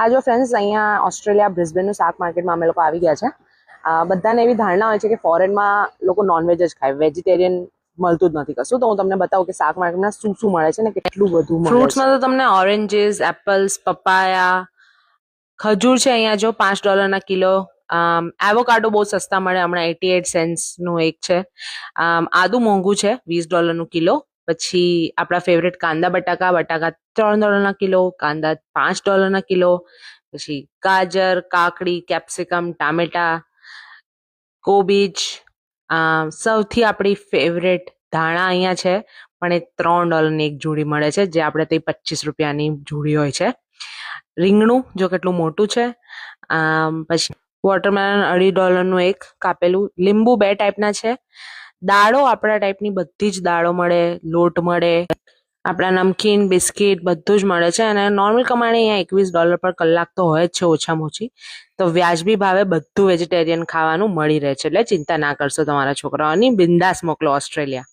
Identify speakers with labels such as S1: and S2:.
S1: આ જો ફ્રેન્ડ્સ, અહીંયા ઓસ્ટ્રેલિયા બ્રિસ્બેનનું શાક માર્કેટમાં અમે લોકો આવી ગયા છે. બધાને એવી ધારણા હોય છે કે ફોરેનમાં લોકો નોનવેજ જ ખાય, વેજીટેરિયન મળતું જ નથી કશું. તો હું તમને બતાવું કે શાક માર્કેટમાં શું શું મળે છે ને કેટલું બધું મળે છે. ફ્રૂટ્સમાં તો તમને ઓરેન્જીસ, એપલ્સ, પપાયા, ખજૂર છે અહીંયા જો $5 કિલો. એવોકાડો બહુ સસ્તા મળે, હમણાં 88 સેન્ટ્સનું એક છે. આદુ મોંઘું છે, $20 કિલો. પછી આપણા ફેવરેટ કાંદા બટાકા $3 કિલો, કાંદા $5 કિલો. પછી ગાજર, કાકડી, કેપ્સિકમ, ટામેટા, કોબીજ, સૌથી આપણી ફેવરેટ ધાણા અહીંયા છે, પણ એ $3 એક જોડી મળે છે, જે આપણે તે ₹25 જોડી હોય છે. રીંગણું જો કેટલું મોટું છે. પછી વોટરમેલન $2.5 એક કાપેલું. લીંબુ 2 ટાઈપના છે. દાળો આપણા ટાઈપની બધી જ દાળો મળે, લોટ મળે, આપણા નમકીન, બિસ્કીટ બધું જ મળે છે. અને નોર્મલ કમાણી અહીંયા $21 પર કલાક તો હોય જ છે ઓછામાં ઓછી. તો વ્યાજબી ભાવે બધું વેજીટેરિયન ખાવાનું મળી રહે છે, એટલે ચિંતા ના કરશો તમારા છોકરાઓની. બિંદાસ મોકલો ઓસ્ટ્રેલિયા.